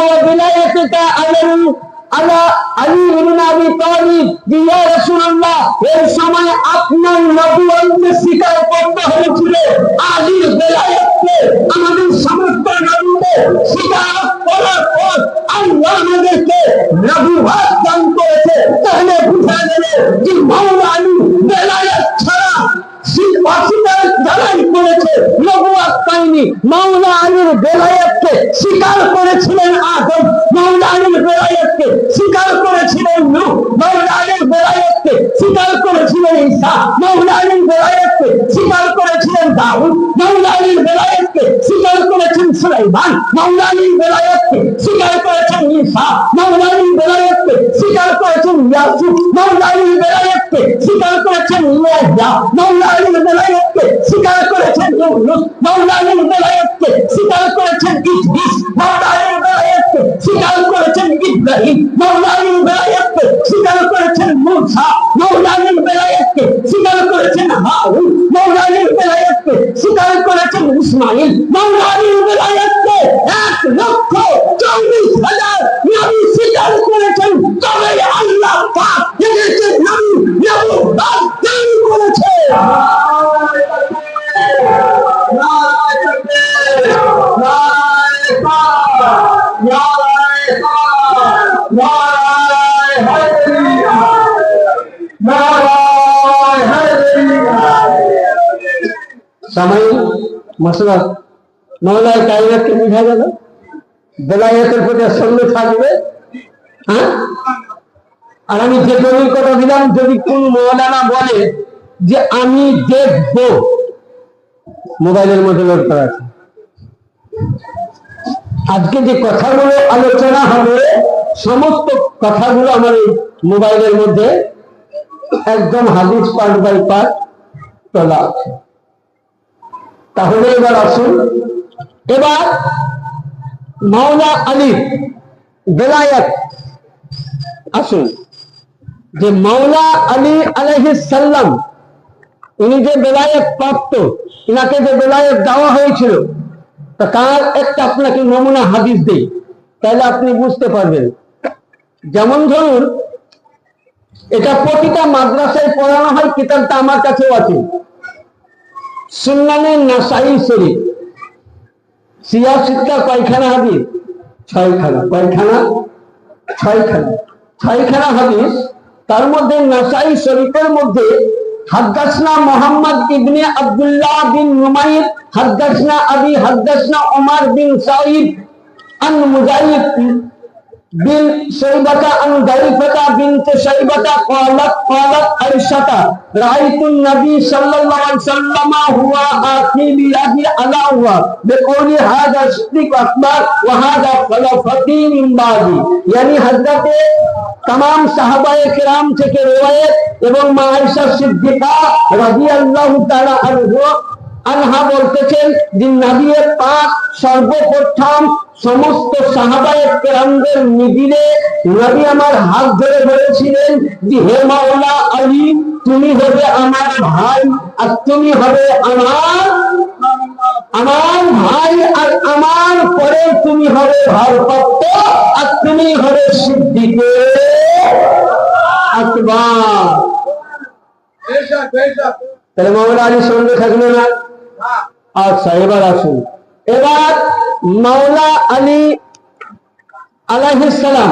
وبلايتك على علي بن ابي طالب يا رسول الله এই সময় আপনার নবুয়তকে স্বীকার করতে হয়েছিল আলীর বেলায়েতকে আমাদের সমস্ত নবীকে স্বীকার করার পর আল্লাহ আমাদেরকে নবুয়ত দান করেছে তাহলে বুঝা গেল যে মাওলা আলী বেলায়েত ছাড়া অস্বীকার যারাই করেছে নবুয়ত পায়নি। মাওলা আলীর বেলায়েতকে স্বীকার করেছিলেন আদম, মাওলা আলীর বেলায়েতকে স্বীকার করেছিলেন নূহ, মাওলা আলীর বেলায়েতকে স্বীকার করেছিলেন ঈসা, মাওলা আলীর বেলায়েতকে স্বীকার করেছিলেন দাউদ, মাওলা আলীর বেলায়েতকে স্বীকার করেছেন সুলাইমান, মাওলা আলীর বেলায়েতকে স্বীকার করেছেন ঈসা, মাওলা আলীর বেলায়েতকে স্বীকার করেছেন ইয়াসুফ, মাওলা আলীর বেলায়েতকে স্বীকার করেছেন ইয়াহইয়া, মাওলা আলীর বেলায়েতকে স্বীকার করেছেন ইউনূস, মাওলা আলীর বেলায়েতকে স্বীকার করেছেন ইদ্রিস, মাওলা আলীর বেলায়েতকে স্বীকার করেছেন ইব্রাহিম, মাওলা আলীর বেলায়েতকে স্বীকার করেছেন মূসা, মাওলা আলীর বেলায়েতকে স্বীকার করেছেন হারুন, মাওলা আলীর বেলায়েতকে স্বীকার করেছেন ইসমাঈল, মাওলা আলীর বেলায়েতকে 1,24,000 নবী স্বীকার করেছেন। তবে আল্লাহ পাক এদেরকে নবুয়ত দান করেছে। समय मसला मौलाए कायनात के बुझा गल बेलायतेर प्रति सन्देह থাকবে। হ্যাঁ, আর আমি যে দলিল কথা দিলাম, যদি কোন মৌলানা বলে যে আমি দেখব, মোবাইলের মধ্যে লোড করা আছে, আজকে যে কথাগুলো আলোচনা হবে সমস্ত কথাগুলো আমার এই মোবাইলের মধ্যে একদম হাদিস পার্ট বাই পার্ট তোলা আছে। তাহলে এবার আসুন, এবার মাওলা আলীর বেলায়েত আসুন, যে মাওলা আলী আলাইহিস সালাম ইনি যে বেলায়েত প্রাপ্ত, ইনাকে যে বেলায়েত দেওয়া হয়েছিল, তা তার একটা আপনাকে নমুনা হাদিস দেই, তাহলে আপনি বুঝতে পারবেন। যেমন ধরুন, এটা প্রতিটা মাদ্রাসায় পড়ানো হয়, কিতাবটা আমার কাছেও আছে, সুন্নানে নাসাই শরীফ, সিয়াসিত্তা কয়খানা হাদিস? 6খানা। কয়খানা? 6খানা হাদিস। তার মধ্যে নাসাই শরীফের মধ্যে হাদাসনা মোহাম্মদ ইবনে আব্দুল্লাহ বিন নুমাইর হাদাসনা আবি হাদাসনা ওমর বিন সাঈদ আন মুজাহিদ বিন শাইবাতা আন দাইফাতা বিনত শাইবাতা قالت عائشة رأيت النبي صلى الله عليه وسلم هو آخي بيدي على هو بقول هذا صديق أكبر وهذا خلفتي من بعدي। यानी हजरत तमाम साहबाए किराम থেকে riwayat এবং মা আয়েশা সিদ্দিকা রাদিয়াল্লাহু তাআলা আনহা বলতেছেন যে নবী পাক সর্বপ্রথম সমস্ত সাহাবায়ে কেরামদের মিডিলে নবী আমার হাত ধরে বলেছিলেন যে হে মাওলা আলী, তুমি হবে আমার ভাই আর তুমি হবে আমার ভাই, আর আমার পরে তুমি হবে ভারপ্রাপ্ত আর তুমি হবে সিদ্দিকে আকবার। তাহলে মাওলা আলীর সঙ্গে থাকলো না। আচ্ছা, এবার আসুন, এবার মাওলা আলী আলাইহিস সালাম,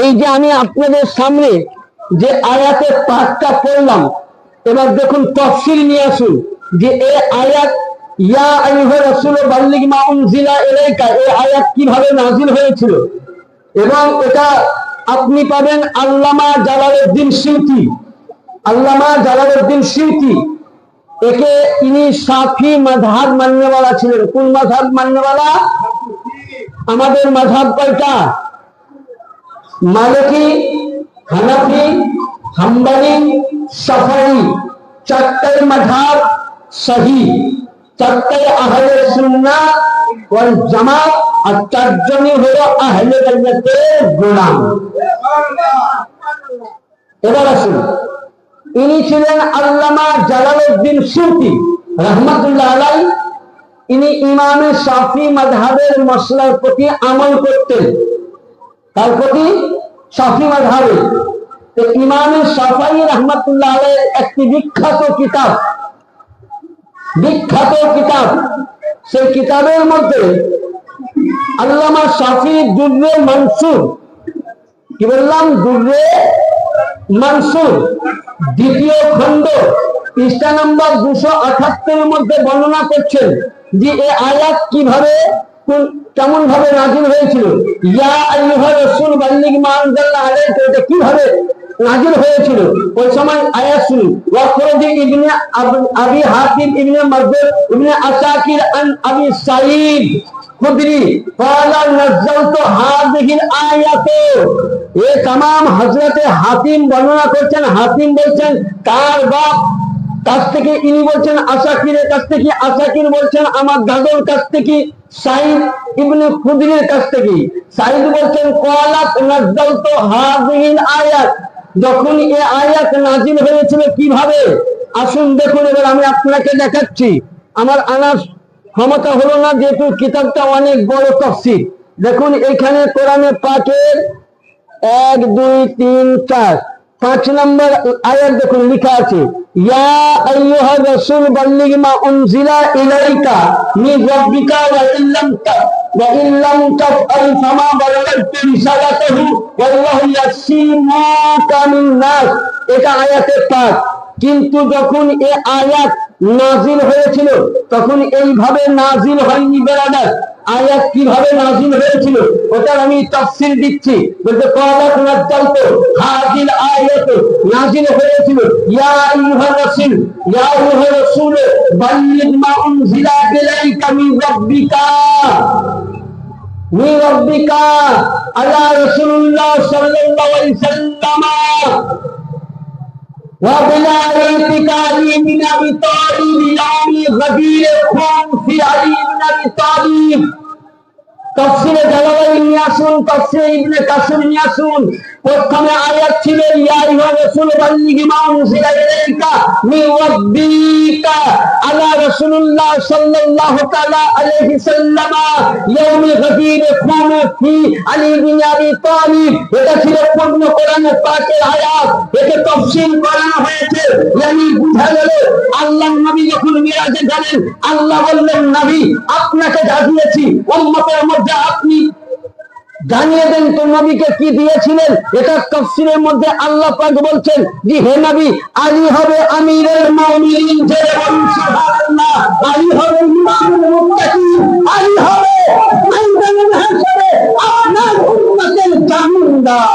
এই যে আমি আপনাদের সামনে যে আয়াতের পাঠটা পড়লাম, এবার দেখুন তাফসীর নিয়ে আসুন যে এই আয়াত ইয়া আইয়ুহা রাসূল বাল্লিগ মা উনজিলা ইলাইকা, এই আয়াত কিভাবে নাযিল হয়েছিল, এবং এটা আপনি পাবেন আল্লামা জালালউদ্দিন সিউতি। আল্লামা জালালউদ্দিন সিউতি, একে ইনি শাফি মাযহাব মাননেওয়ালা ছিলেন। কোন মাযহাব মাননেওয়ালা? আমাদের মাযহাব কয়টা? মালিকি, হানাফি, হাম্বলি, শাফঈ, চারটাই মাযহাব সহি, চারটাই আহলে সুন্নাহ ওয়াল জামাত, আর চারজনই হলো আহলে বাইতের গোলাম। এবার আসুন, ইনি ছিলেন আল্লামা জালালউদ্দিন সিউতি রাহমাতুল্লাহ আলাইহি। ইনি ইমামে শাফি মাযহাবের মসলার প্রতি আমল করতেন। তার প্রতি শাফি মাযহাবে তো ইমামে শাফাঈ রাহমাতুল্লাহ আলাইহির একটি বিখ্যাত কিতাব, সেই কিতাবের মধ্যে আল্লামা শাফি দুররে মনসুর, কি বললাম, দুররে মনসুর দ্বিতীয় খণ্ড পৃষ্ঠা নম্বর 278 মধ্যে বর্ণনা করছেন যে এই আয়াত কিভাবে কেমন ভাবে নাযিল হয়েছিল। ইয়া আইয়ুহা রাসূল বাল্লিগ মা আনজালনা আলাইকা, এটা কিভাবে নাযিল হয়েছিল ওই সময় আয়াত শুনুন। ওয়াখরাজ ইবনে আবি হাতিম ইবনে মারদুর ইবনে আসাকির আন আবি সাঈদ খুদরি قال نزلت هذه الآية, এই तमाम হযরতে হাতিম বর্ণনা করছেন। হাতিম বলছেন তার বাপ কাছ থেকে, ইনি বলছেন আসাকিরের কাছ থেকে, আসাকির বলছেন আমার দাদুর কাছ থেকে, সাঈদ ইবনে খুদরির কাছ থেকে। সাঈদ বলছেন ক্বালাত নাযালতু হাযিহিল আয়াত, যখন এই আয়াত নাযিল হয়েছিল কিভাবে, আসুন দেখুন। এবার আমি আপনাকে দেখাচ্ছি, আমার আনার ক্ষমতা হলো না যেহেতু কিতাবটা অনেক বড় তাফসীর। দেখুন এখানে কোরআনে পাকের 1 2 3 4 5 নম্বর আয়াত দেখুন লেখা আছে ইয়া আইয়ুহা রাসূল বাল্লিগ মা উনজিলা ইলাইকা মিন রাব্বিকা ওয়া ইল্লাম তাফআল ফামা বালাগতা রিসালাতাহু ওয়াল্লাহু ইয়াসিমুকা মিন নাস, এটা আয়াতের পাঠ। কিন্তু যখন এই আয়াত নাযিল হয়েছিল তখন এইভাবে নাযিল হয়নি বেরাদার। আয়াত কিভাবে নাযিল হয়েছিল ওটার আমি তাফসীর দিচ্ছি। বলতে ক্বালাত নাযালতু হাযিল আয়াত, নাযিল হয়েছিল ইয়া আইয়ুহা রাসূল বাল্লিগ মা উনজিলা ইলাইকা মিন রাব্বিকা আলা রাসূলুল্লাহ সাল্লাল্লাহু আলাইহি ওয়াসাল্লাম وبلايتك علي بن ابي طالب يوم غدير خون في علي بن ابي طالب। তাফসীরে জালালাইন নিয়ে আসুন, তাফসীরে ইবনে কাসির নিয়ে আসুন। প্রথমে আয়াত ছিল ইয়া আইয়ুহা রাসূল বাল্লিগ মা উনজিলা ইলাইকা মিন রাব্বিকা আলা রাসূলুল্লাহ সাল্লাল্লাহু তাআলা আলাইহি সাল্লাম ইয়াউমে গাদির খুন ফি আলী বিন আবি তালিব। এটা ছিল পূর্ণ কোরআনের পাকের আয়াত, একে তাফসীর করানো হয়েছে। yani বুঝা গেল আল্লাহর নবী যখন মিরাজে গেলেন আল্লাহ বললেন নবী আপনাকে জানিয়েছি, উম্মতের মধ্যে আপনি জানিয়ে দেন তো নবীকে কি দিয়েছিলেন। এটা তাফসীরের মধ্যে আল্লাহ পাক বলছেন যে হে নবী আলী হবে আমিরুল মুমিনিন, জেরে বলুন সুবহানাল্লাহ। আলী হবে ইমামুল মুত্তাকিন, আলী হবে ময়দানুল হাসরে আপনার উম্মতের জামিনদার।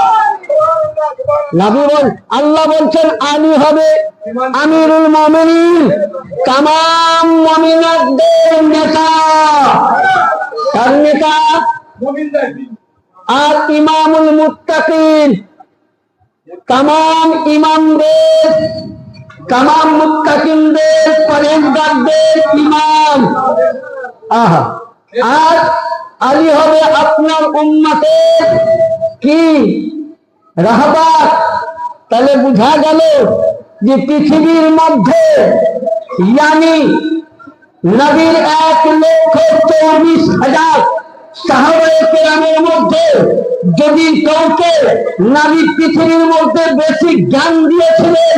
নবী বল আল্লাহ বলছেন আলী হবে আমিরুল মুমিনিন, तमाम মুমিনদের নেতা। কার নেতা? আর ইমামুল মুত্তাকিন, तमाम ইমামদের, तमाम মুত্তাকিনদের, পরহেজগারদের ইমাম। আহা, আর আলী হবে আপনার উম্মতের কি রাহবার। তাহলে বুঝা গেল যে পৃথিবীর মধ্যে यानी নবীর 1,24,000 সাহাবায়ে কেরামের মধ্যে যদি কাউকে নবী পৃথিবীর মধ্যে বেশি জ্ঞান দিয়েছিলেন,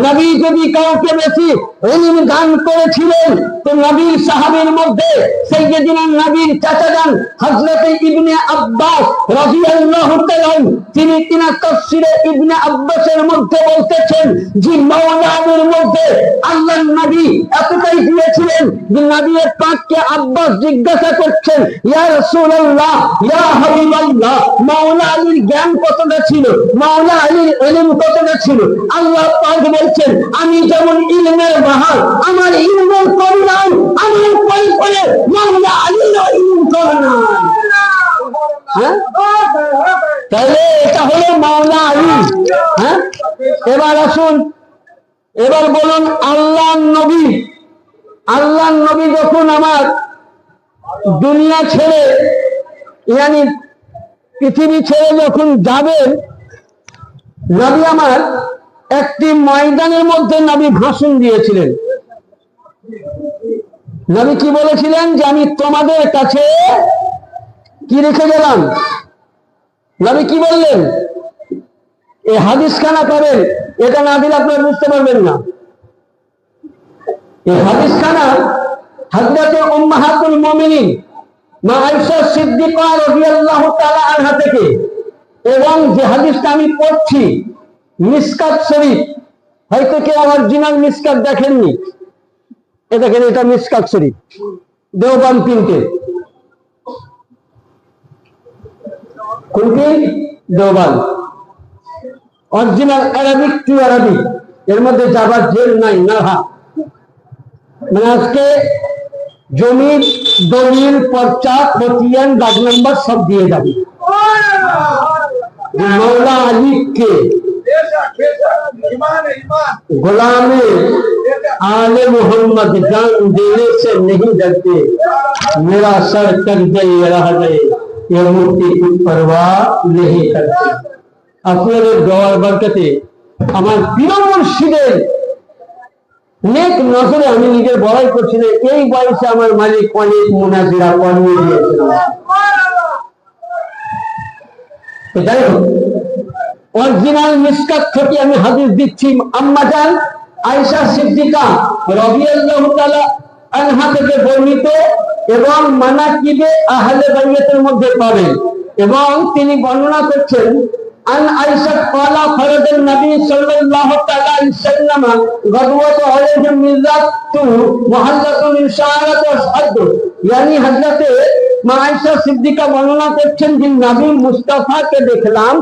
নবী যদি কাউকে বেশি ইলম দান করেছিলেন তো নবীর সাহাবীর মধ্যে সাইয়্যিদনা নবীর চাচাজান হযরত ইবনে আব্বাস রাদিয়াল্লাহু তাআলা তিনি তাফসীরে ইবনে আব্বাসের মধ্যে বলতেছেন যে মাওলানার মধ্যে আল্লাহর নবী এতটাই দিয়েছিলেন যে নবী পাককে আব্বাস জিজ্ঞাসা করছেন ইয়া রাসূলুল্লাহ ইয়া হাবিবাল্লাহ মাওলা আলীর জ্ঞান কতটা ছিল, মাওলা আলীর ইলম কতটা ছিল। আল্লাহ পাক বলছেন আমি যেমন ইলমের বাহার, আমার ইলমের পরিমাণ আমার পরিপরে মাওলা আলীর ইলম করনা। তাহলে এটা হলো মাওলা আলী। হ্যাঁ, এবার আসুন, এবার বলুন আল্লাহর নবী যখন আমার দুনিয়া ছেড়ে यानी পৃথিবী ছেড়ে যখন যাবেন, নবী আমার একটি ময়দানের মধ্যে নবী ভাষণ দিয়েছিলেন। নবী কি বলেছিলেন যে আমি তোমাদের কাছে কি রেখে গেলাম? নবী কি বললেন? এই হাদিস খানা পাবেন, এটা না দিলে আপনারা বুঝতে পারবেন না। এই হাদিস খানা হযরতে উম্মাহাতুল মুমিনিন মা আয়েশা সিদ্দিকা রাদিয়াল্লাহু তাআলা আনহা থেকে, এবং যে হাদিসটা আমি পড়ছি মিসকাত শরীফ, হয়তো কেউ অরিজিনাল মিসকাত দেখেননি, এ দেখেন এটা মিসকাত শরীফ দেওবন্দ প্রিন্টের। কোনটি? Deoband original Arabic to Arabic, এর মধ্যে যাবার জেল নাই নাহা। মানে আজকে জমির দলিল পর্চা খতিয়ান দাগ নাম্বার সব দিয়ে যাবে। मौला अली के गुलामे आले मोहम्मद जान देने से नहीं डरते, मेरा सर कर गए रह गए ये मूर्ति की परवाह नहीं करते। আপনাদের দোয়ার বরকতে আমার প্রিয় মুর্শিদের নেক নজরে আমি নিজের বড়াই করছি না, এই বয়সে আমার মালিক অনেক মুনাজিরা করিয়ে দিয়েছেন। যাই হোক, অরিজিনাল মিসকাত থেকে আমি হাদিস দিচ্ছি। আম্মা জান আয়েশা সিদ্দিকা রাদিয়াল্লাহু তাআলা আনহা থেকে বর্ণিত, এবং মানাকিবে আহলে বাইতের মধ্যে পাবেন। এবং তিনি বর্ণনা করছেন আন আয়েশা ক্বালা ফরাদান নবী সাল্লাল্লাহু তাআলা আলাইহি ওয়াসাল্লাম গাদওয়াতু আলাইহিম মিজাতু মুহাল্লাতুন ইশারাতু আসহাদ, यानी হযরতে মা আয়েশা সিদ্দিকা বর্ণনা করছেন যে নবী মুস্তাফাকে দেখলাম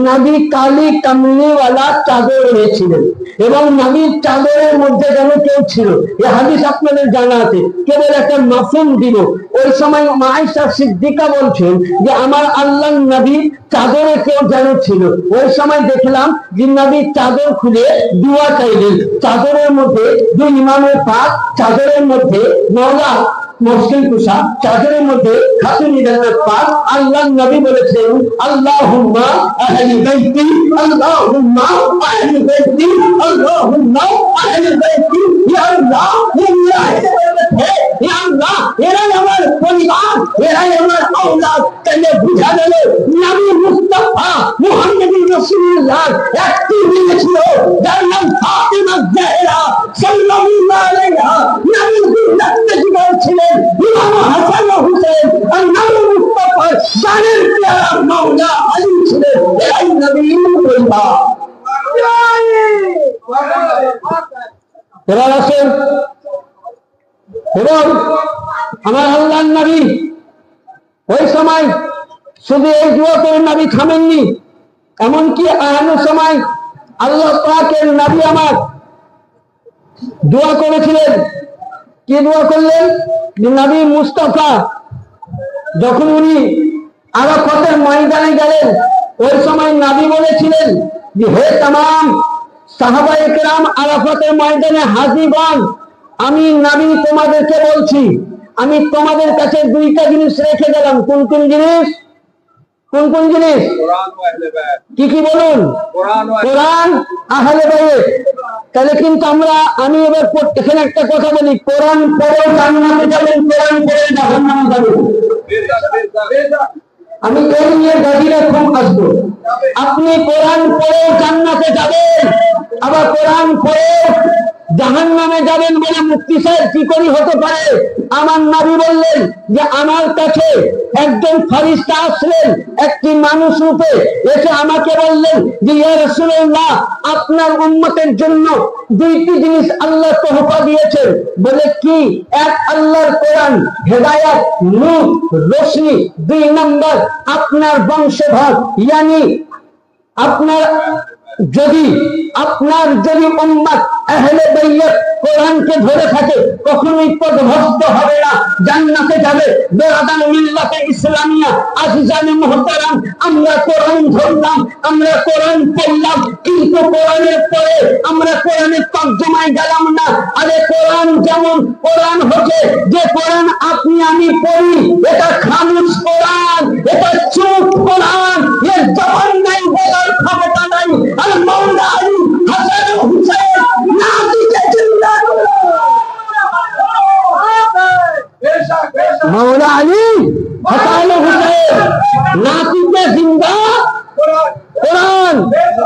নবী কালি কামলি ওয়ালা চাদর নিয়েছিলেন, এবং নবীর চাদরের মধ্যে যেন কেউ ছিল। এই হাদিস আপনাদের জানা আছে, কেবল একটা মাফহুম দিব। ওই সময় মা আয়েশা সিদ্দিকা বলছেন যে আমার আল্লাহর নবী চাদরে কেউ যেন ছিল। ওই সময় দেখলাম যে নবী চাদর খুলে দোয়া চাইলেন। চাদরের মধ্যে দুই ইমামের পাক, চাদরের মধ্যে মওলা মুশকিল কুশা, চাদরের মধ্যে খাতুন জান্নাত পাক। আল্লাহর নবী বলেছেন আল্লাহুম্মা আহলি বাইতি, আল্লাহুম্মা আহলি বাইতি, আল্লাহুম্মা আহলি বাইতি, ইয়া আল্লাহ ইয়া আল্লাহ, এরাই আমার পরিবার, এরাই আমার আওলাদ। তাহলে বুঝা গেল নবী মুস্তাফা মুহাম্মদুর রাসূলুল্লাহ একটি মেয়ে ছিল যার নাম ফাতিমা জাহরা সাল্লাল্লাহু আলাইহা। নবীর দুইটা জীবন ছিলেন ইমাম হাসান ও হুসেন, আর নবী মুস্তাফা জানের প্যারা মাওলা আলী ছিলেন। এরাই নবীর পরিবার। এরা রাসূল এবং আমার আল্লাহর নবী ওই সময় শুধু এই দোয়া করে নবী থামেননি, এমনকি আয়ানের সময় আল্লাহ পাকের নবী আমার দোয়া করেছিলেন। কি দোয়া করলেন? যে নবী মুস্তাফা যখন উনি আরাফাতের ময়দানে গেলেন, ওই সময় নবী বলেছিলেন যে হে तमाम সাহাবায়ে কেরাম আরাফাতের ময়দানে হাজিরগণ, আমি নবী তোমাদেরকে বলছি, আমি তোমাদের কাছে দুইটা জিনিস রেখে গেলাম। কোন কোন জিনিস? কোন কোন জিনিস? কি কি বলুন? কোরআন, আহলে বাইত। তাহলে কিন্তু আমি এবার এখানে একটা কথা বলি, কোরআন পড়ে জান্নাতে যাবেন, কোরআন পড়ে জাহান্নামে যাবেন। আমি এই নিয়ে গাজীরা খুব আসবো। আপনি কোরআন পড়ে জান্নাতে যাবেন, আবার কোরআন পড়ে জাহান্নামে যাবেন বলে মুফতি সাহেব কি করে হতে পারে? আমার নবী বললেন যে আমার কাছে একজন ফেরেশতা আসলেন একটি মানুষ রূপে, এসে আমাকে বললেন যে ইয়া রাসূলুল্লাহ, আপনার উম্মতের জন্য দুইটি জিনিস আল্লাহ তোহফা দিয়েছেন। বলে কি? এক আল্লাহর কোরআন, হেদায়েত, নূর, রোশনি। দুই নাম্বার আপনার বংশধর, ইয়ানি আপনার যদি উম্মত আহলে বাইত কোরআনকে ধরে থাকে কখনোই পথভ্রষ্ট হবে না, জান্নাতে যাবে। বেরাদান মিল্লাতে ইসলামিয়া আজিজানে মুহতারাম, আমরা কোরআন ধরলাম, আমরা কোরআন পড়লাম, কিন্তু কোরআনের পরে আমরা কোরআনের তর্জমায় গেলাম না। আরে কোরআন যেমন কোরআন হচ্ছে, যে কোরআন আপনি আমি পড়ি, এটা খামোশ কোরআন, এটা চুপ কোরআন, এর জবান নাই, বলার ক্ষমতা নাই। আর মাওলা আলী হাসান হুসাইন না দিতে চিন্তা হাসান হুসেন নাতিকে জিন্দা কোরআন।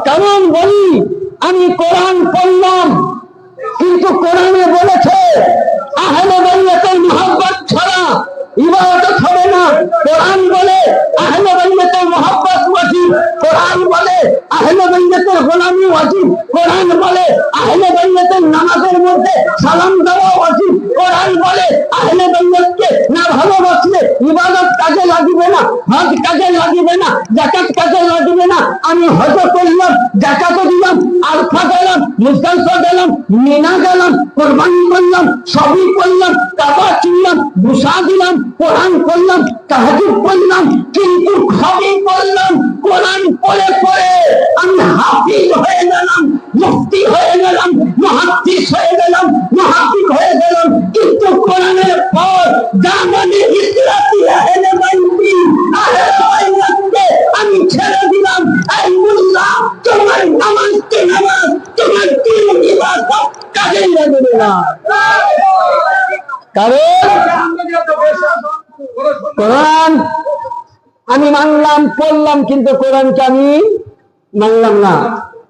কেমন বলি, আমি কোরআন পড়লাম, কিন্তু কোরআনে বলেছে আহলে বাইতের মহব্বত ছাড়া ইবাদত হবে না। কোরআন বলে আহলে বাইতের মহব্বত ওয়াজিব, কোরআন বলে আহলে বাইতের গোলামি ওয়াজিব, কোরআন বলে আহলে বাইতের নামাজের মধ্যে সালাম দেওয়া ওয়াজিব, কোরআন বলে আহলে বাইতকে না ভালোবাসলে ইবাদত কাজে লাগবে না, হজ কাজে লাগবে না, যাকাত কাজে লাগবে না। আমি হজ করলাম, যাকাত দিলাম, আরফা গেলাম, মুজদালিফা গেলাম, মিনা গেলাম, কুরবানি করলাম, সবই করলাম, কাবা চিনলাম, বুসা দিলাম, কোরআন করলাম, তাহাজ্জুদ করলাম, কিন্তু সবই করলাম কোরআন পড়ে পড়ে। আমি হাফিজ হয়ে গেলাম, মুফতি হয়ে গেলাম, মুহাদ্দিস হয়ে গেলাম, মুহাদ্দিস হয়ে গেলাম, কিন্তু কোরআনের পর জামানে ইসলাতি আহলে বাইতি আহলে বাইতকে আমি ছেড়ে দিলাম। এই মুল্লাহ, তোমার নামাজ কি নামাজ, তোমার দিন ইবাদত কাজে লাগবে না। কারণ কোরআন আমি মানলাম, পড়লাম, কিন্তু কোরআনকে আমি মানলাম না,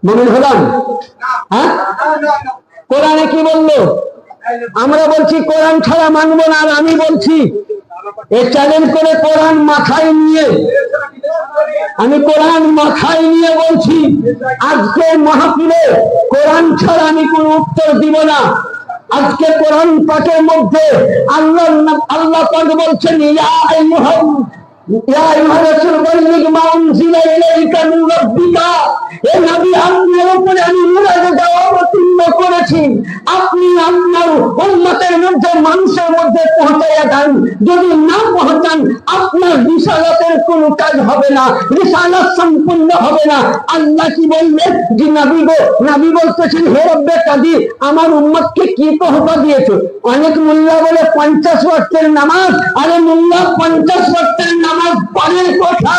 মুমিন হলাম? হ্যাঁ, কোরআনে কি বললো? আমরা বলছি কোরআন ছাড়া মানবো না। আর আমি বলছি এ চ্যালেঞ্জ করে কোরআন মাথায় নিয়ে, আমি কোরআন মাথায় নিয়ে বলছি আজকে মাহফিলে কোরআন ছাড়া আমি কোনো উত্তর দিব না। আজকে কোরআন পাকের মধ্যে আল্লাহ পাক বলছেন ইয়া আইয়ুহাল রাসূল বাল্লিগ মা উনজিলা ইলাইকা মিন রাব্বিকা। হে নবী, আপনার উপরে আমি মুনাজাত অবতীর্ণ করেছি, আপনি আপনার উম্মতের মধ্যে, মানুষের মধ্যে পৌঁছাইয়া দেন। যদি না পৌঁছান আপনার রিসালাতের কোনো কাজ হবে না, রিসালাত সম্পূর্ণ হবে না। আল্লাহ কি বললেন যে নবী গো, নবী বলতেছেন হে রব্বে কাদির, আমার উম্মতকে কি তোহফা দিয়েছো? অনেক মোল্লা বলে 50 ওয়াক্তের নামাজ। আরে মোল্লা, 50 ওয়াক্তের নামাজ পরের কথা,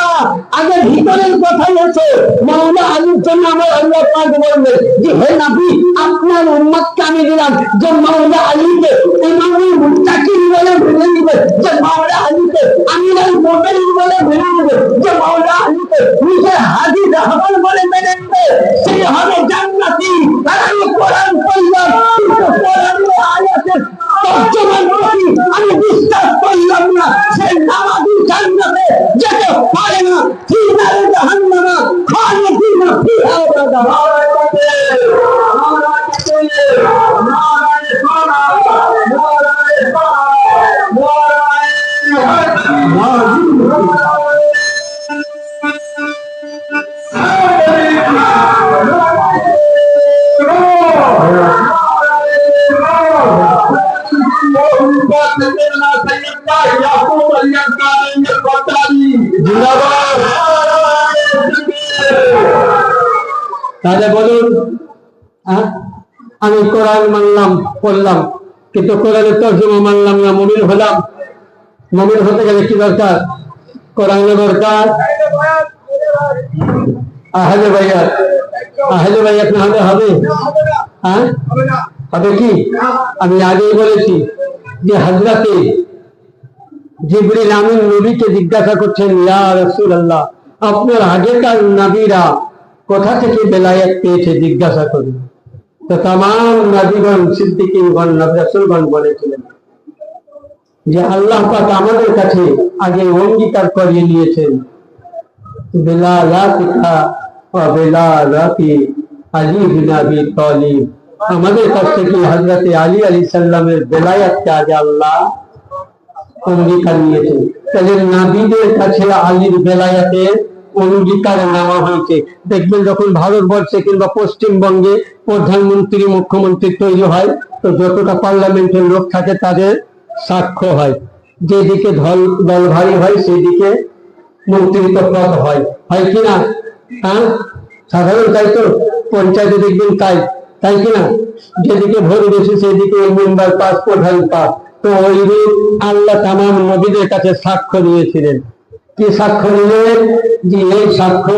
আগে ভিতরের কথা এসে মাওলা আলীর জন্য আমার আল্লাহ পাক বললেন যে হে নবী, আপনার উম্মতকে আমি দিলাম যে মাওলা আলীকে ইমামুল মুত্তাকিন বলে ভেবে নিবে, যে মাওলা আলীকে আমিরুল মুমিনিন বলে ভেবে নিবে, যে মাওলা আলীকে নিজের হাজী রাহমান বলে মেনে নিবে, সেই হবে জান্নাতি। আর আমি কোরআন পড়লাম, কিন্তু কোরআনের আয়াতের তর্জমা করি আমি বিশ্বাস করলাম না। সে নামাজি জান্নাতে যেতে পারে না, ফিনারে জাহান্নামা খালিদিনা ফিহা আবাদা। তাহলে বলুন, আমি কোরআন মানলাম, পড়লাম, কিন্তু কোরআনের তর্জমা মানলাম না, মুমিন হলাম। মুমিন হতে গেলে কি দরকার? কোরআনের দরকার। আহলে বাইত, আহলে বাইত না হলে হবে? হ্যাঁ, হবে কি? আমি আগেই বলেছি যে হযরতে জিবরিল আমিন নবীকে জিজ্ঞাসা করছেন, ইয়া রাসূলুল্লাহ, আপনার আগেকার নবীরা কোথা থেকে বেলায়েত পেয়েছে জিজ্ঞাসা করি। তো তাম নবীগণ, সিদ্দিকীগণ, রাসূলগণ বলেছিলেন যে আল্লাহ পাক আমাদের কাছে আগে অঙ্গীকার করিয়ে নিয়েছেন, বেলায়াতিকা ওয়া বেলায়াতি আলী বিন আবি তালিব, আমাদের কাছ থেকে হযরতে আলী আলাইহিস সালামের বেলায়াতকে আগে আল্লাহ অঙ্গীকার নিয়েছেন। তাহলে নবীদের কাছে আলীর বেলায়াতের অঙ্গীকার নেওয়া হয়েছে। দেখবেন যখন ভারতবর্ষে কিংবা পশ্চিমবঙ্গে প্রধানমন্ত্রী, মুখ্যমন্ত্রী তৈরি হয়, তো যতটা পার্লামেন্টের লোক থাকে তাদের সাক্ষ্য হয়। যেদিকে দল ভারী হয় সেদিকে মন্ত্রিত্ব পদ হয়, হয় কিনা? হ্যাঁ, সাধারণ তাই তো, পঞ্চায়েতে দেখবেন তাই, তাই কিনা? যেদিকে ভোট বেশি সেদিকে মেম্বার পাস, প্রধান পাস। তো ওইরূপ আল্লাহ তামাম নবীদের কাছে সাক্ষ্য দিয়েছিলেন। কি সাক্ষ্য নিলেন? যে এই সাক্ষ্য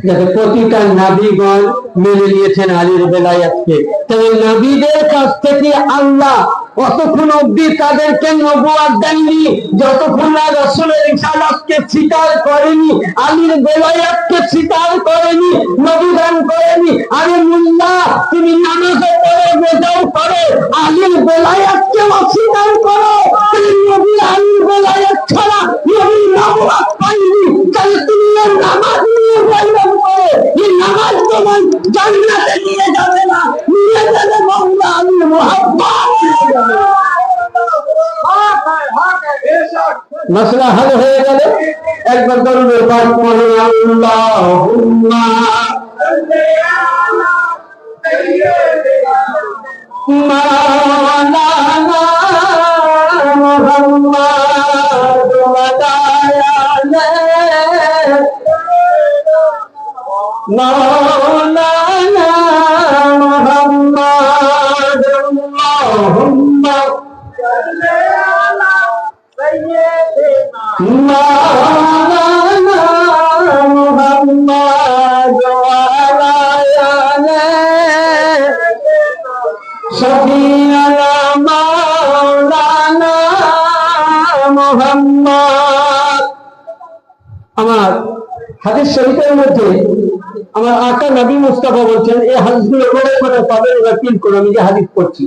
যাতে প্রতিটা নবীগণ মেনে নিয়েছেন আলীর বেলায়াতকে। তাই নবীদের কাছ থেকে আল্লাহ অতক্ষণ অব্দি তাদেরকে নবুয়ত দেননি যতক্ষণ না রাসূলের রিসালাতকে স্বীকার করেনি, আলীর বেলায়াতকে স্বীকার করেনি, নবী দান করেনি। আরে মুল্লাহ, তুমি নামাজে পড়ো, রোজাও করো, আলীর বেলায়াতকে অস্বীকার করো। তুমি নবী আলীর বেলায়াত ছাড়া নবী নবুয়ত পাইনি, তাহলে তুমি নামাজ নিয়ে বেলায়াত করো। এই নামাজ তোমার জান্নাতে নিয়ে যাবে না, নিয়ে যাবে মাওলা আলীর মুহাব্বত। মসলা হল হয়ে গেল। একবার দরুদের পাঠ পড়ো, আল্লাহুম্মা মাওলানা মুহাম্মদ ওয়া আলা মাওলানা মুহাম্মদ আল্লাহুম্মা মাওলানা মুহাম্মদ ওয়া আলা শফিআনা মাওলানা মুহাম্মদ। আমার হাদিস শরীফের মধ্যে আমার আকা নবী মুস্তাফা বলছেন, এই হাদিসগুলো করে পাবেন, ওয়াকিল করে আমি যে হাদিস পড়ছি।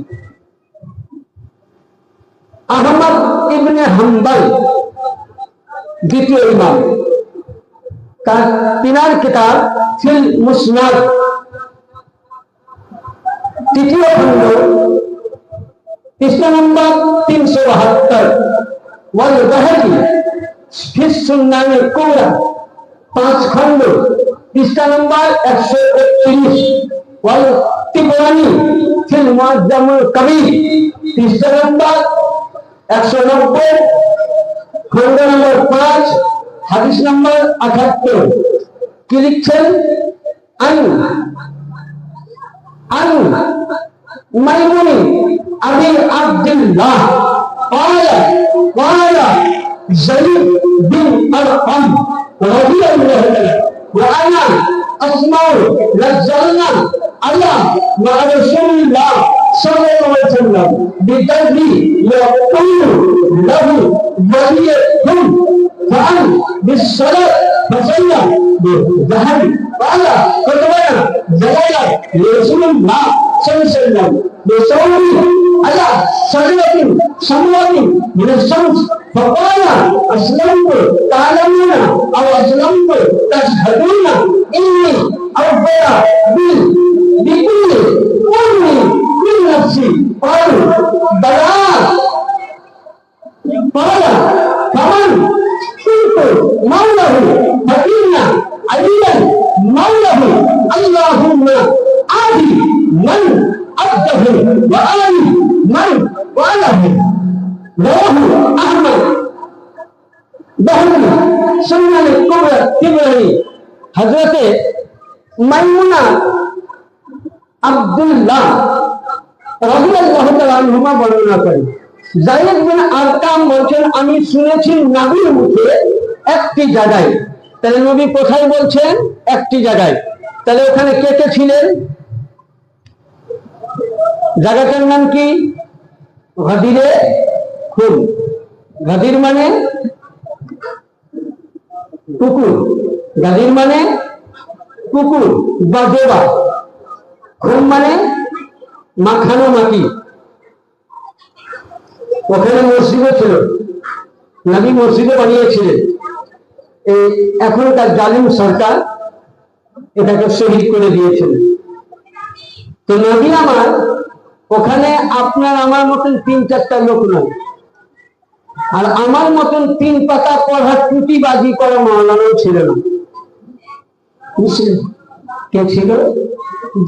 আহমদ ইবনে হাম্বল দ্বিতীয় ইমাম, তার তিনার কিতাব ফিল মুসনাদ তৃতীয় খণ্ড পৃষ্ঠা নম্বর 372, ওয়াল বাহাকি ফিস সুন্নানিল কুবরা 5 খণ্ড পৃষ্ঠা নম্বর 131, ওয়াল তিবরানি ফিল মুআজ্জামুল কবির পৃষ্ঠা নম্বর 190, খণ্ড নম্বর 5, হাদিস নম্বর 78। কি লিখছেন? মাইমুনি আবি আব্দুল্লাহ قال زيد بن أرقم رضي الله عنه وأنا أسمع نزلنا على مع رسول الله صلى الله عليه وسلم بدربي يقول له وليكن فعل بالصلاة فصلى بذهب قال فتبين زوايا لرسول الله صلى الله عليه وسلم بصوره على شجرة سمراء من الشمس فقال أسلمت تعلمون أو أسلمت تشهدون إني أوفى بكل أمي من نفسي قالوا بلى قال فمن كنت مولاه فإن عليا مولاه اللهم آتي من عبده وآلي من واله رواه أحمد بهري سنن الكبرى تبري حضرت মাইমুনা আব্দুল্লাহ রাদিয়াল্লাহু তাআলা আনহুমা বর্ণনা করেন, যায়েদ বিন আরকাম বলছেন, আমি শুনেছি নবীর মুখে একটি জায়গায়। তাহলে নবী কোথায় বলছেন? একটি জায়গায়। তাহলে ওখানে কে কে ছিলেন? জায়গাটার নাম কি? গাদিরে খুন। গাদির মানে পুকুর, গাদির মানে পুকুর বা ডোবা, খুন মানে মাখানো মাটি। ওখানে মসজিদও ছিল, নবী মসজিদে বানিয়েছিলেন। এখনকার জালিম সরকার এটাকে শহীদ করে দিয়েছেন। তো নবী আমার ওখানে আপনার আমার মতন 3-4টা লোক নয়, আর আমার মতন 3 পাতা পড়া টুটিবাজি করা মাওলানাও ছিল না। কে ছিল?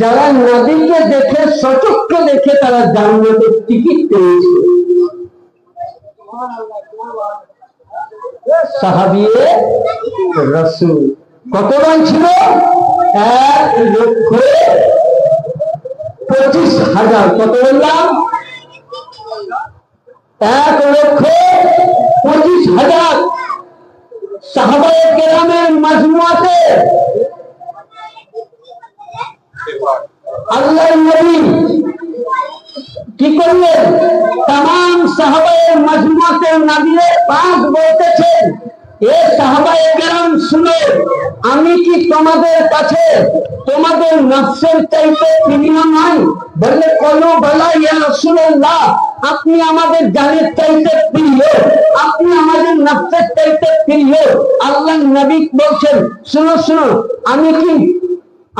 যারা নবীকে দেখে সচক্ষে দেখে তারা জান্নাতের টিকিট পেয়েছে। সাহাবিয়ে রাসূল কতজন ছিল? 1,25,000। কত বললাম? 1,25,000 সাহাবায়ে কেরামের মাজমুআতে আল্লাহর নবী কি করলেন? तमाम সাহাবায়ে মজমুআতে নবীয়ে পাক বলতেছেন, এ সাহাবায়ে কেরাম শুনো, আমি কি তোমাদের কাছে তোমাদের নফসের চাইতে প্রিয় নই? বললে কলু বলা, ইয়া রাসূলুল্লাহ, আপনি আমাদের জানের চাইতে প্রিয়, আপনি আমাদের নফসের চাইতে প্রিয়। আল্লাহর নবী বলছেন, শুনো শুনো, আমি কি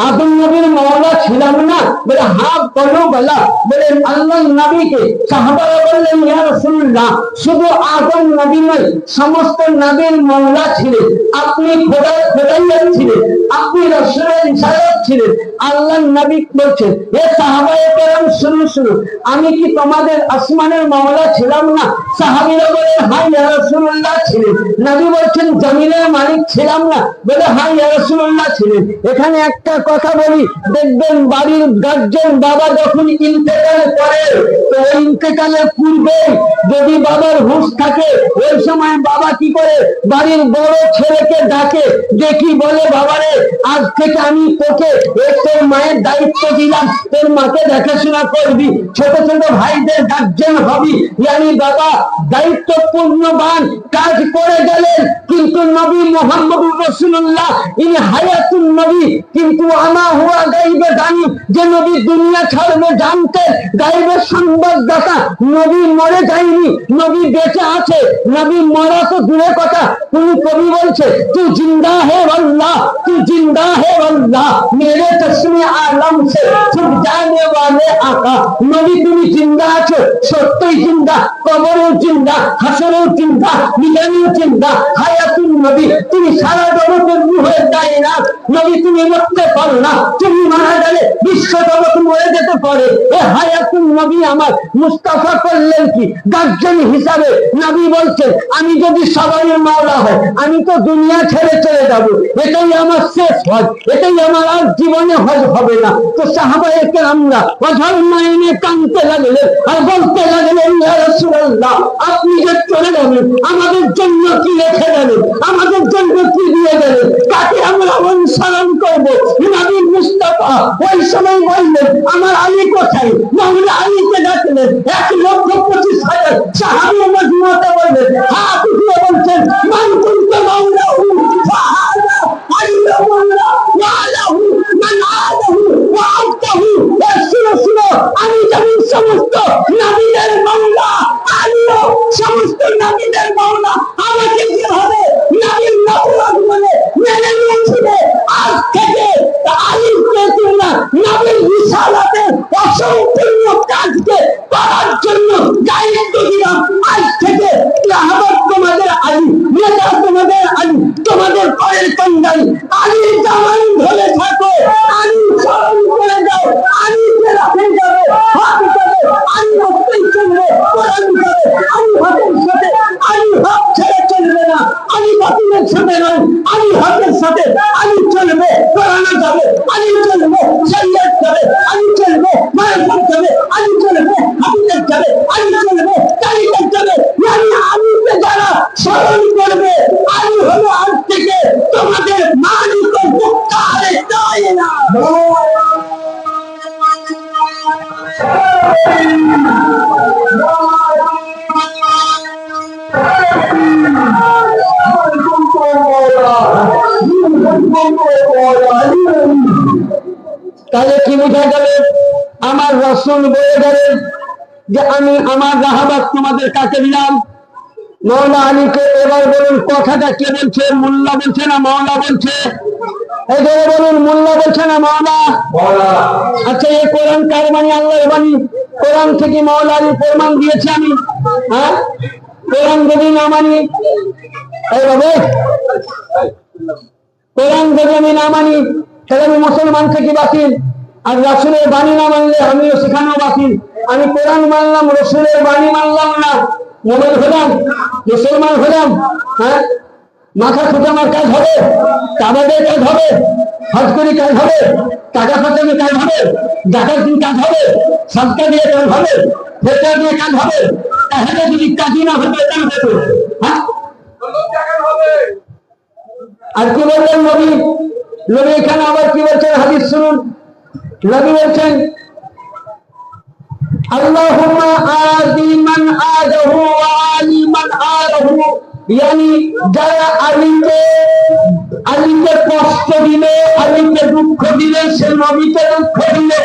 আদম নবীর মওলা ছিলাম না? বলে হ্যাঁ, বলো বলা। বলে আল্লাহর নবীকে সাহাবারা বললেন, ইয়া রাসূলুল্লাহ, শুধু আদম নবী নয়, সমস্ত নবীর মওলা ছিলেন, আপনি খোদাইয়াত ছিলেন, আপনি রাসূলের ইশারাত ছিলেন। আল্লাহর নবী বলছেন, হে সাহাবায়ে কেরাম শুনো শুনো, আমি কি তোমাদের আসমানের মওলা ছিলাম না? সাহাবীরা বলেন, হ্যাঁ ইয়া রাসূলুল্লাহ ছিলেন। নবী বলছেন, জমিনের মালিক ছিলাম না? বলে হ্যাঁ ইয়া রাসূলুল্লাহ ছিলেন। এখানে একটা কথা বলি, দেখবেন বাড়ির গার্জেন বাবা যখন ইন্তেকাল করে, তো ওই ইন্তেকালের পূর্বে যদি বাবার হুঁশ থাকে, ওই সময় বাবা কি করে, বাড়ির বড় ছেলেকে ডাকে, দেখি বলে, বাবারে আজ থেকে আমি তোকে তোর মায়ের দায়িত্ব দিলাম, তোর মাকে দেখাশোনা করবি, ছোট ছোট ভাইদের গার্জেন হবি। জানি বাবা দায়িত্বপূর্ণবান কাজ করে গেলেন, কিন্তু নবী মুহাম্মদুর রাসূলুল্লাহ ইনি হায়াতুন নবী, কিন্তু আমা হুয়া গায়বে জানি, যে নবী দুনিয়া ছাড়বে জানতেন, গায়বের সংবাদদাতা। নবী মরে যায়নি, নবী বেঁচে আছে, নবী মরা তো দূরের কথা। তুমি কবি বলছে, তু জিন্দা হে আল্লাহ, তু জিন্দা হে আল্লাহ, মেরে চশমে আলম সে ছুট জানে ওয়ালে আকা। নবী তুমি জিন্দা আছো, সত্যই জিন্দা, কবরেও জিন্দা, হাসরেও জিন্দা, মিজানেও জিন্দা, হায়াতুন নবী, তুমি সারা জগতের রূহের দায়রা। নবী তুমি মরতে পারো না, তুমি মারা গেলে বিশ্ব জগৎ মরে যেতে পারে। এ হায়াতুন নবী আমার মুস্তাফা করলেন কি গার্জেন হিসাবে। নবী বলছেন, আমি যদি সবারই মাওলা হয়, আমি তো দুনিয়া ছেড়ে চলে যাব, এটাই আমার শেষ হজ, এটাই আমার আর জীবনে হজ হবে না। তো সাহাবায়ে কেরামরা অঝর নয়নে কাঁদতে লাগলেন আর বলতে লাগলেন, ইয়া রাসূলুল্লাহ, আপনি যে চলে যাবেন, আমাদের জন্য কি রেখে গেলেন, আমাদের জন্য কি দিয়ে গেলেন, কাকে আমরা অনুসরণ করব? নবী মুস্তাফা ওই সময় বললেন, আমার আলী কোথায়? মাওলা আলীকে ডাকলেন, 1,25,000 সাহাবী মজমুআতে বললেন, হাত উঠিয়ে বলছেন, মান কুনতু মাওলাহু ফাহাদা আল্লাহ মাওলা ওয়া আলাহু মান আলাহু ওয়া আতাহু। শুনো শুনো, আমি যেমন সমস্ত নবীদের মাওলা, আলীও সমস্ত নবীদের মাওলা। আমাকে যেভাবে নবীর নবুয়ত বলে মেনে নিয়েছিল, আজ থেকে আলীকে তোমরা নবীর রিসালাতের অসম্পূর্ণ কাজকে করার জন্য দায়িত্ব দিলাম। আজ থেকে রাহবত তোমাদের আলী, নেতা তোমাদের আলী, তোমাদের পরের কন্যাই আলীর জামান ধরে থাকো, আলী স্মরণ করে যাও, আলীকে রাখে যাবে, হক যাবে, আলী হকই চলবে, কোরআন যাবে, আলী হকের সাথে, আলী হক ছেড়ে চলবে না, আলী বাতিলের সাথে নয়, আলী হকের সাথে আলী চলবে, কোরআন যাবে, আলী চলবে, শরীয়ত যাবে, আলী চলবে, মারফত যাবে, আলী চলবে, হাদিস যাবে, আলী চলবে, তারিখ যাবে। মানে আলীকে যারা স্মরণ করবে, আলী হলো আজ থেকে তোমাদের মালিক ও মুক্তার দায়রা। তাহলে কি বোঝা গেল? আমার রাসূল বলে গেলেন যে আমি আমার রাহাবাত তোমাদের কাছে দিলাম, মাওলা আলীকে। এবার বলুন কথাটা কে বলছে? মোল্লা বলছে না মাওলা বলছে? এবারে বলুন, মোল্লা বলছে না মাওলা? আচ্ছা, এই কোরআন কার বাণী? আল্লাহর বাণী। কোরআন থেকে মাওলা আলী প্রমাণ দিয়েছে আমি। হ্যাঁ, কোরআন যদি না মানি, এইভাবে কোরআন যদি আমি না মানি, তাহলে আমি মুসলমান থেকে বাতিল। আর রাসূলের বাণী না মানলে আমিও সেখানেও বাতিল। আমি কোরআন মানলাম, রাসূলের বাণী মানলাম না, মুমিন হলাম, মুসলমান হলাম? হ্যাঁ, মাথা খোঁচানোর কাজ হবে, কাবাদের কাজ হবে, হজ করি কাজ হবে, টাকা খরচানোর কাজ হবে, জাকাত দিয়ে কাজ হবে, সাদকা দিয়ে কাজ হবে, ফেতরা দিয়ে কাজ হবে। তাহলে যদি কাজই না হতো এটা হতো। হ্যাঁ, আর কি বললেন নবী? নবী এখানে আবার কি বলছেন? হাদিস শুনুন। নবী বলছেন, আল্লাহুম্মা আদি মান আদাহু ওয়া আলি মান আদাহু, यानी যারা আলীকে কষ্ট দিলে, আলীকে দুঃখ দিলে, সে নবীকে দুঃখ দিলে।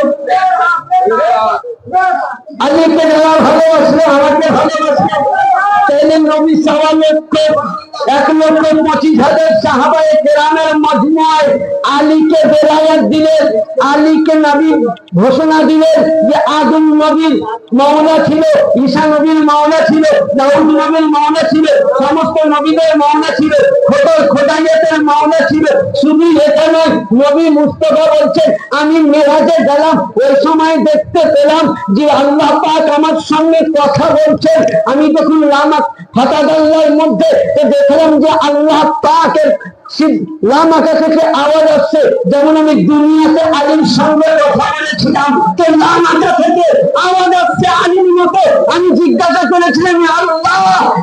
আলীকে যারা ভালোবাসলো, আমাকে ভালোবাসলো, তাহলে নবী এক লক্ষ 25,000 সাহাবায়ে কেরামের মজমুআয় আলীকে বেলায়াত দিলেন, আলীকে নবী ঘোষণা দিলেন যে আদম নবীর মাওলা ছিল, ঈসা নবীর মাওলা ছিল, দাউদ নবীর মাওলা ছিল, সমস্ত নবীদের মাওলা ছিল, খোদাইয়াতের মাওলা ছিল। শুধু এটা নয়, নবী মুস্তাফা বলছেন আমি মেরাজে গেলাম, ওই সময় দেখতে পেলাম যে আল্লাহ পাক আমার সঙ্গে কথা বলছেন। আমি যখন লামাক ফাতাদাল্লাহর মধ্যে দেখলাম যে আল্লাহ পাকের লামাকা থেকে আওয়াজ আসছে, যেমন আমি দুনিয়াতে আলীর সঙ্গে কথা বলেছিলাম, তো লামাকা থেকে আওয়াজ আসছে আলীর মতো। আমি জিজ্ঞাসা করেছিলাম আল্লাহ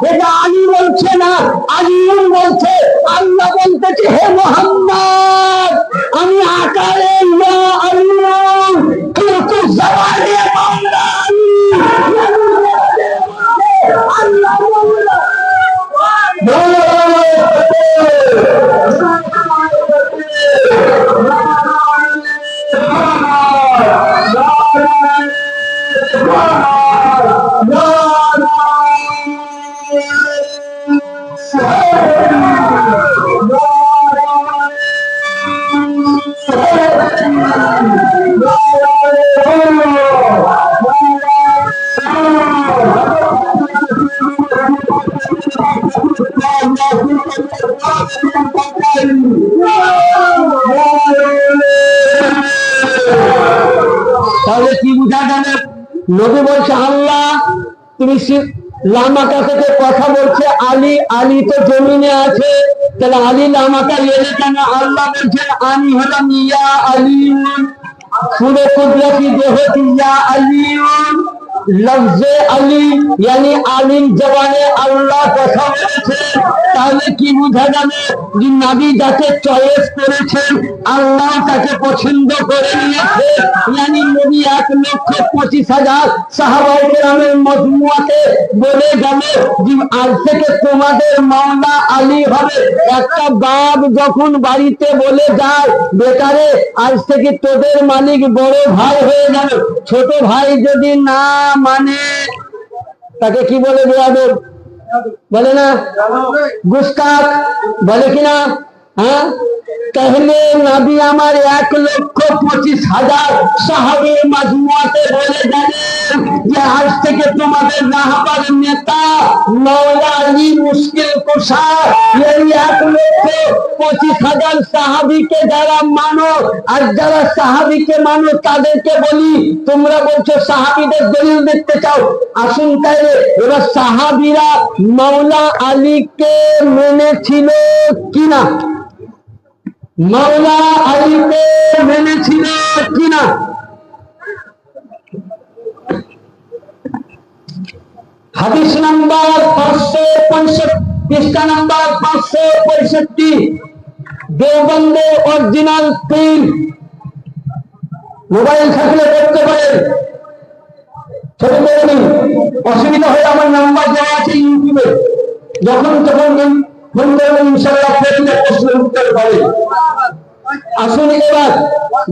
এটা আলী বলছে না, আলীম বলছে। আল্লাহ বলতেছে হে মুহাম্মদ আমি আকারে ইয়া আলিম কিন্তু জবানে মাওলা আলী। আল্লাহ তাহলে কি বুঝা গেল? নবী বলছে আল্লাহ তুমি লামাকা থেকে কথা বলছে আলী, আলী তো জমিনে আছে, তাহলে আলী লামাকা এলে কেন? আল্লাহ বলছেন আমি হলাম ইয়া আলিম, সুরে কুদরতি দেহতি ইয়া আলিম, লফজে আলী यानी আলিম জবানে আল্লাহ কথা বলেছে। তাহলে কি বোঝা যাবে যে নবী যাকে চয়েস করেছেন আল্লাহ তাকে পছন্দ করে নিয়েছে। यानी নবী 1,25,000 সাহাবায়ে কেরামের মজমুআতে বলে গেল যে আজ থেকে তোমাদের মাওলা আলী হবে। একটা বাপ যখন বাড়িতে বলে যায় বেটারে আজ থেকে তোদের মালিক বড় ভাই হয়ে যাবে, ছোট ভাই যদি না মানে তাকে কি বলে? বেয়াদব বলে না, গুস্তাখ বলে কিনা? হ্যাঁ, তাহলে নবী আমার 1,25,000 সাহাবীর মাজমুআতে বলে গেলেন যে আজ থেকে তোমাদের রাহবার নেতা মাওলা আলী মুশকিল কুশা। এই 1,25,000 সাহাবীকে যারা মানো, আর যারা সাহাবীকে মানো তাদেরকে বলি তোমরা বলছো সাহাবীদের দলিল দেখতে চাও, আসুন তাইলে এবার সাহাবীরা মাওলা আলীকে মেনেছিল কিনা, মাওলা আলীকে মেনেছিল কিনা? হাদিস নাম্বার 565, পৃষ্ঠা নাম্বার 565, দেওবন্দে অরিজিনাল প্রিন্ট। মোবাইল থাকলে দেখতে পারেন, ছবি করে নিন, অসুবিধা হয়ে আমার নাম্বার দেওয়া আছে ইউটিউবে, যখন তখন ফোন করবেন ইনশাআল্লাহ প্রশ্ন উত্তর পাবেন। আসুন এবার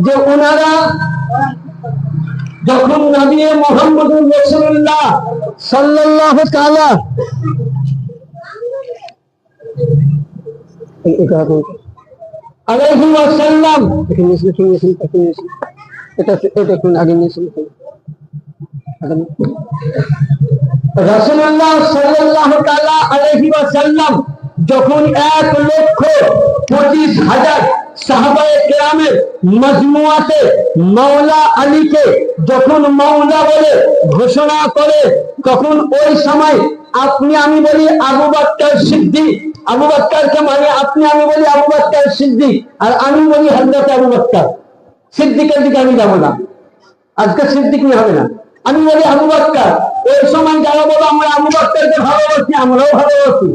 যে ওনারা যখন নবী মুহাম্মদুর রাসূলুল্লাহ সাল্লাল্লাহু তাআলা আলাইহি ওয়াসাল্লাম এটা কোন আগে রাসূলুল্লাহ সাল্লাল্লাহু তাআলা আলাইহি ওয়াসাল্লাম যখন 1,25,000 সাহাবায়ে কেরামের মজমুআতে মাওলা আলীকে যখন মাওলা বলে ঘোষণা করে, তখন ওই সময় আপনি আমি বলি আবু বকর সিদ্দিক, আবু বকরকে মানে আপনি আমি বলি আবু বকর সিদ্দিক, আর আমি বলি হযরত আবু বকর সিদ্দিকের দিকে আমি যাবো না, আজকে সিদ্দিক নিয়ে হবে না, আমি বলি আবু বকর। ওই সময় যারা বলো আমরা আবু বকরকে ভালোবাসি, আমরাও ভালোবাসি।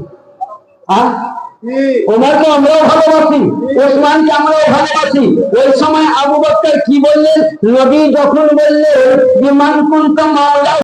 ওমরকে আমরাও ভালোবাসি, ওসমানকে আমরাও ভালোবাসি। ওই সময় আবু বকর কি বললেন? নবী যখন বললেন বিমান কুনতা মাওলা